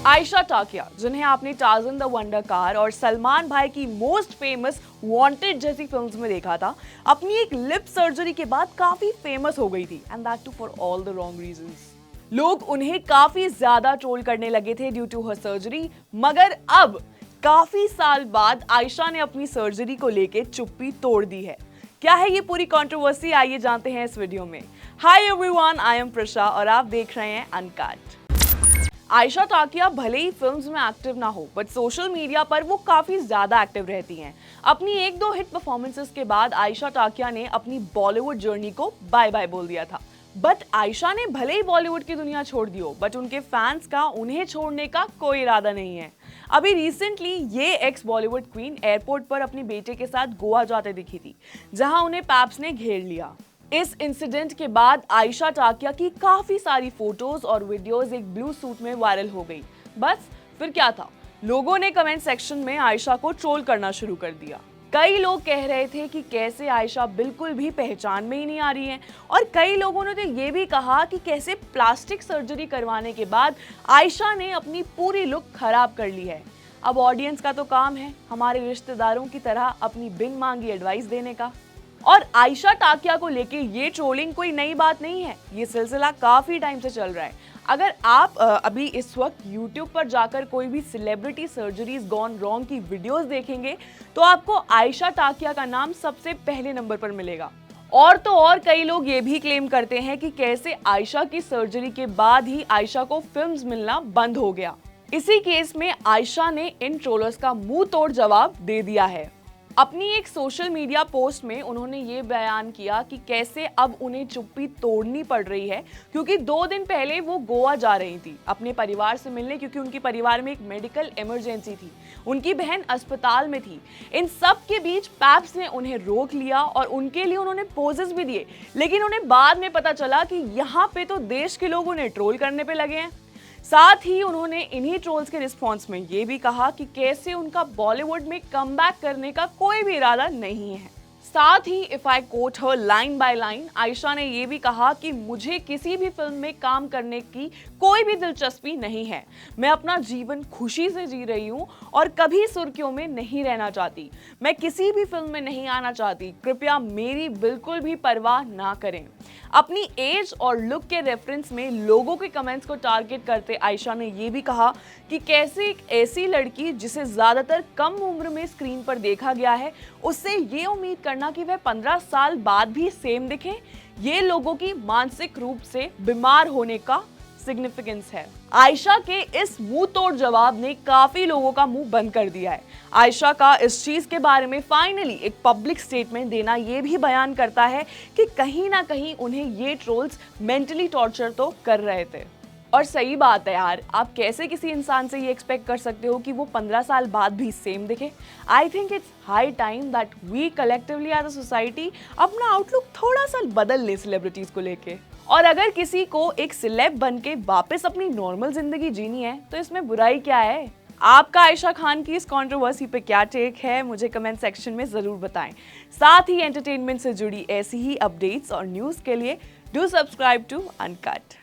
आयशा टाकिया, जिन्हें आपने Tarzan the wonder car और सलमान भाई की मोस्ट फेमस वांटेड जैसी फिल्म्स में देखा था, अपनी एक लिप सर्जरी के बाद काफी फेमस हो गई थी, and that too for all the wrong reasons. लोग उन्हें काफी ज्यादा ट्रोल करने लगे थे ड्यू टू हर सर्जरी, मगर अब काफी साल बाद आयशा ने अपनी सर्जरी को लेकर चुप्पी तोड़ दी है। क्या है ये पूरी कंट्रोवर्सी, आइए जानते हैं इस वीडियो में। Hi everyone, I am Prussia और आप देख रहे हैं अनकट। आयशा टाकिया भले ही फिल्म्स में एक्टिव ना हो, बट सोशल मीडिया पर वो काफी ज्यादा एक्टिव रहती हैं। अपनी एक दो हिट परफॉर्मेंसेस के बाद आयशा टाकिया ने अपनी बॉलीवुड जर्नी को बाय बाय बोल दिया था। बट आयशा ने भले ही बॉलीवुड की दुनिया छोड़ दी हो, बट उनके फैंस का उन्हें छोड़ने का कोई इरादा नहीं है। अभी रिसेंटली ये एक्स बॉलीवुड क्वीन एयरपोर्ट पर अपने बेटे के साथ गोवा जाते दिखी थी, जहां उन्हें पैप्स ने घेर लिया। इस इंसिडेंट के बाद आयशा टाकिया की काफी सारी फोटोज और वीडियोस एक ब्लू सूट में वायरल हो गई। बस फिर क्या था, लोगों ने कमेंट सेक्शन में आयशा को ट्रोल करना शुरू कर दिया। कई लोग कह रहे थे कि कैसे आयशा बिल्कुल भी पहचान में ही नहीं आ रही हैं, और कई लोगों ने तो ये भी कहा कि कैसे प्लास्टिक सर्जरी करवाने के बाद आयशा ने अपनी पूरी लुक खराब कर ली है। अब ऑडियंस का तो काम है हमारे रिश्तेदारों की तरह अपनी बिन मांगी एडवाइस देने का। और आयशा टाकिया को लेके ये ट्रोलिंग कोई नई बात नहीं है, ये सिलसिला काफी टाइम से चल रहा है। अगर आप अभी इस वक्त YouTube पर जाकर कोई भी सेलिब्रिटी सर्जरीज गॉन रॉन्ग की वीडियोस देखेंगे तो आपको आयशा टाकिया का नाम सबसे पहले नंबर पर मिलेगा। और तो और कई लोग ये भी क्लेम करते हैं कि कैसे आयशा की सर्जरी के बाद ही आयशा को फिल्म्स मिलना बंद हो गया। इसी केस में आयशा ने इन ट्रोलर्स का मुंह तोड़ जवाब दे दिया है। अपनी एक सोशल मीडिया पोस्ट में उन्होंने ये बयान किया कि कैसे अब उन्हें चुप्पी तोड़नी पड़ रही है, क्योंकि 2 दिन पहले वो गोवा जा रही थी अपने परिवार से मिलने, क्योंकि उनके परिवार में एक मेडिकल इमरजेंसी थी। उनकी बहन अस्पताल में थी। इन सब के बीच पैप्स ने उन्हें रोक लिया और उनके लिए उन्होंने पोजेस भी दिए, लेकिन उन्हें बाद में पता चला कि यहाँ पे तो देश के लोग उन्हें ट्रोल करने पे लगे हैं। साथ ही उन्होंने इन्हीं ट्रोल्स के रिस्पॉन्स में ये भी कहा कि कैसे उनका बॉलीवुड में कमबैक करने का कोई भी इरादा नहीं है। साथ ही इफ आई कोट हर लाइन बाय लाइन, आयशा ने ये भी कहा कि मुझे किसी भी फिल्म में काम करने की कोई भी दिलचस्पी नहीं है। मैं अपना जीवन खुशी से जी रही हूँ और कभी सुर्खियों में नहीं रहना चाहती। मैं किसी भी फिल्म में नहीं आना चाहती। कृपया मेरी बिल्कुल भी परवाह ना करें। अपनी एज और लुक के रेफरेंस में लोगों के कमेंट्स को टारगेट करते आयशा ने ये भी कहा कि कैसे एक ऐसी लड़की जिसे ज्यादातर कम उम्र में स्क्रीन पर देखा गया है, उससे ये उम्मीद करना कि वह 15 साल बाद भी सेम दिखे, ये लोगों की मानसिक रूप से बीमार होने का सिग्निफिकेंस है। आयशा के इस मुंह तोड़ जवाब ने काफी लोगों का मुंह बंद कर दिया है। आयशा का इस चीज के बारे में फाइनली एक पब्लिक स्टेटमेंट देना ये भी बयान करता है कि कहीं ना कहीं उन्हें ये ट्रोल्स मेंटली टॉर्चर तो कर रहे थे। और सही बात है यार, आप कैसे किसी इंसान से ये एक्सपेक्ट कर सकते हो कि वो 15 साल बाद भी सेम दिखे। I think it's high time that we collectively as a society अपना आउटलुक थोड़ा सा बदल ले सेलिब्रिटीज को लेके। और अगर किसी को एक सिलेब बन के वापस अपनी नॉर्मल जिंदगी जीनी है तो इसमें बुराई क्या है। आपका आयशा खान की इस कंट्रोवर्सी पे क्या टेक है, मुझे कमेंट सेक्शन में जरूर बताएं। साथ ही एंटरटेनमेंट से जुड़ी ऐसी ही अपडेट्स और न्यूज के लिए डू सब्सक्राइब टू अनकट।